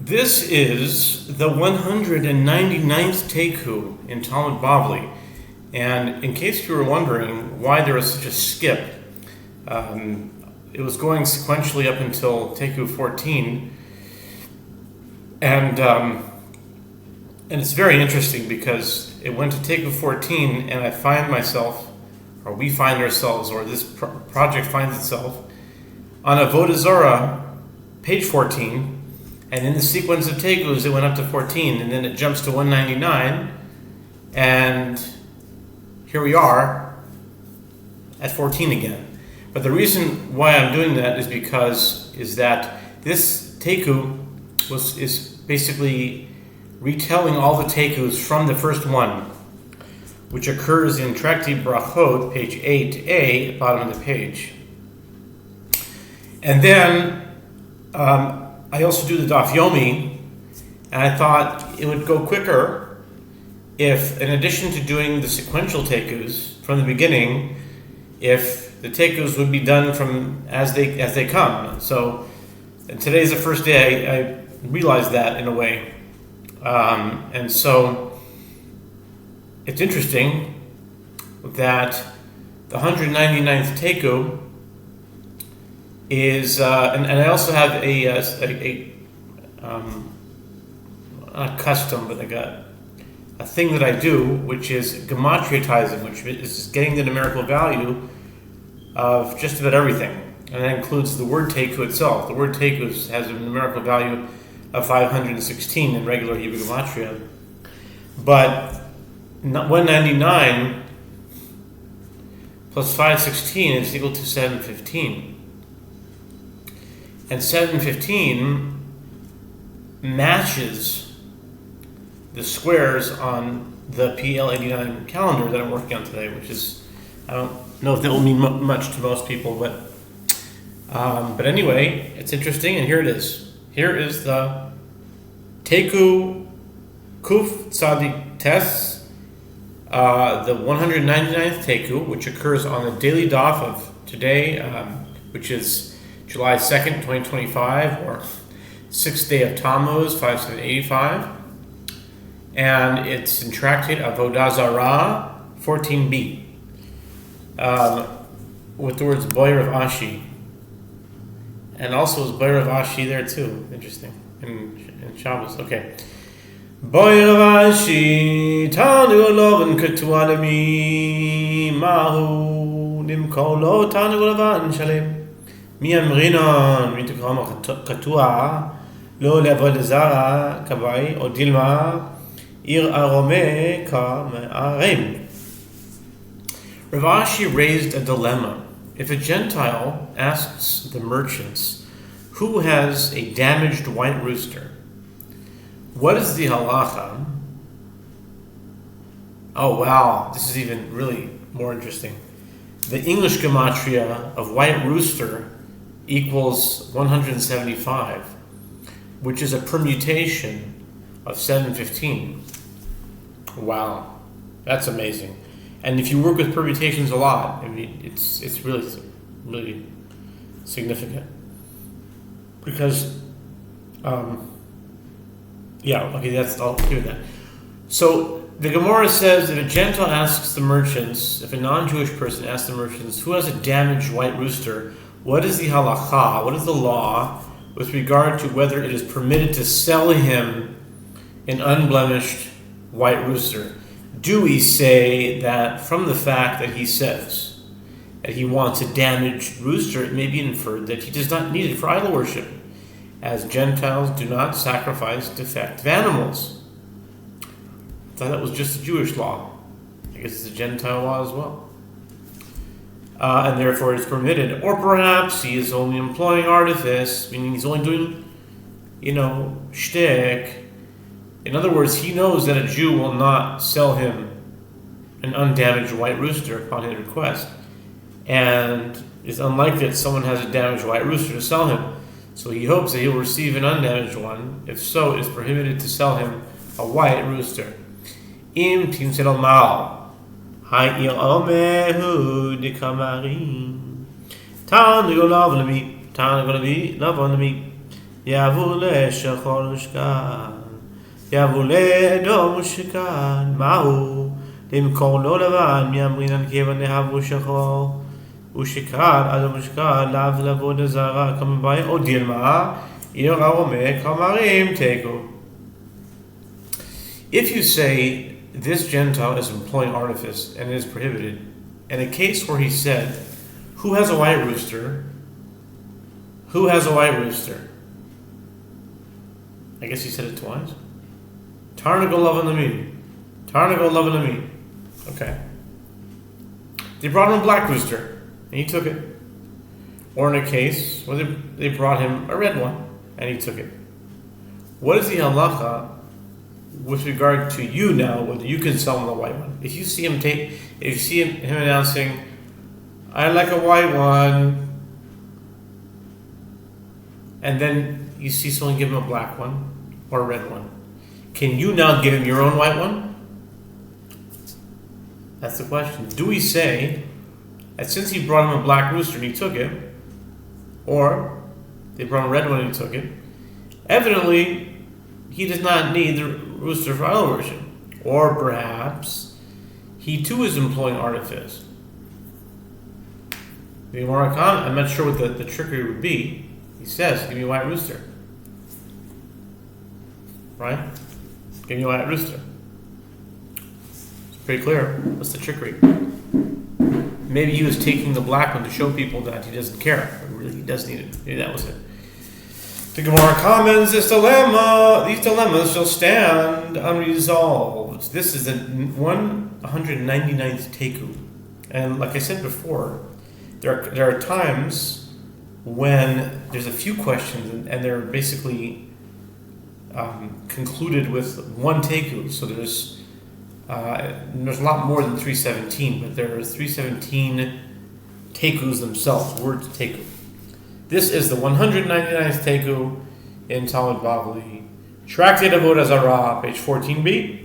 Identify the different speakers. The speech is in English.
Speaker 1: This is the 199th Taiku in Talmud Bavli. And in case you were wondering why there was such a skip, it was going sequentially up until Taiku 14. And it's very interesting because it went to Taiku 14 and I find myself, or we find ourselves, or this project finds itself on Avodah Zarah, page 14, and in the sequence of Taikus, it went up to 14, and then it jumps to 199, and here we are at 14 again. But the reason why I'm doing that is that this Taiku is basically retelling all the Taikus from the first one, which occurs in Trakti Brachot, page 8a, bottom of the page. And then I also do the Daf Yomi, and I thought it would go quicker if, in addition to doing the sequential Taikus from the beginning, if the Taikus would be done from as they come. So, and today's the first day I realized that in a way, and so it's interesting that the 199th Taiku is, and I also have not a custom, but like a thing that I do, which is gematriatizing, which is getting the numerical value of just about everything, and that includes the word Taiku itself. The word Taiku has a numerical value of 516 in regular Hebrew gematria, but 199 plus 516 is equal to 715. And 715 matches the squares on the PL89 calendar that I'm working on today, which is, I don't know if that will mean much to most people, but anyway, it's interesting, and here it is. Here is the Taiku Kuf Tzadi Tes, the 199th Taiku, which occurs on the daily daf of today, which is July 2nd, 2025, or 6th day of Tammuz, 5785. And it's in Tractate Avodah Zarah, 14b, with the words Boyer of Ashi. And also is Boyer of Ashi there too. Interesting. In Shabbos. Okay. Boyer of Ashi, Tanu Lovan Ketuanami, Mahu, Nimkolo, Tanu Lovan Shalem. מי אמרינון, מי תקרא קטוע, לא לעבוד לזרע, כבאי, או דילמה, עיר ארומה כמערים. Rav Ashi raised a dilemma. If a Gentile asks the merchants, who has a damaged white rooster, what is the halacha? Oh wow, this is even really more interesting. The English gematria of white rooster equals 175, which is a permutation of 715. Wow, that's amazing. And if you work with permutations a lot, I mean, it's really significant. Because, I'll give that. So the Gemara says that if a Gentile asks the merchants, if a non-Jewish person asks the merchants, who has a damaged white rooster, what is the halacha, what is the law with regard to whether it is permitted to sell him an unblemished white rooster? Do we say that from the fact that he says that he wants a damaged rooster, it may be inferred that he does not need it for idol worship, as Gentiles do not sacrifice defective animals? I thought that was just a Jewish law. I guess it's a Gentile law as well. And therefore it's permitted. Or perhaps he is only employing artifice, meaning he's only doing, shtick. In other words, he knows that a Jew will not sell him an undamaged white rooster upon his request. And it's unlikely that someone has a damaged white rooster to sell him. So he hopes that he will receive an undamaged one. If so, it is prohibited to sell him a white rooster. Im timsel mal. Ha'ir omehu dekamarim. Tanu lavon mi.
Speaker 2: Yavule shachor ushkan. Yavule edom ushkan. Mahu. Limkor lo levan. Miyamrinan kevan nehavu shachor. Ushkan. Adam ushkan. Lav avodah zarah. Coming by. O dilma. Irarome kamarim teiku. If you say this Gentile is employing artifice and it is prohibited, in a case where he said, who has a white rooster? Who has a white rooster? I guess he said it twice. Tarnago lavanami. Tarnago lavanami. Okay. They brought him a black rooster, and he took it. Or in a case where they brought him a red one, and he took it. What is the halacha with regard to you now, whether you can sell him the white one? If you see him announcing, I like a white one, and then you see someone give him a black one or a red one, can you now give him your own white one? That's the question. Do we say that since he brought him a black rooster and he took it, or they brought him a red one and he took it, evidently he does not need the rooster for idol worship? Or perhaps he too is employing artifice. I'm not sure what the trickery would be. He says, give me a white rooster. Right? Give me a white rooster. It's pretty clear. What's the trickery? Maybe he was taking the black one to show people that he doesn't care. But really, he does need it. Maybe that was it. The Gemara comments, these dilemmas shall stand unresolved. This is the 199th Taiku. And like I said before, there are times when there's a few questions and they're basically concluded with one Taiku. So there's a lot more than 317, but there are 317 Taikus themselves, words Taiku. This is the 199th Taiku in Talmud Bavli. Tractate Avodah Zarah, page 14b.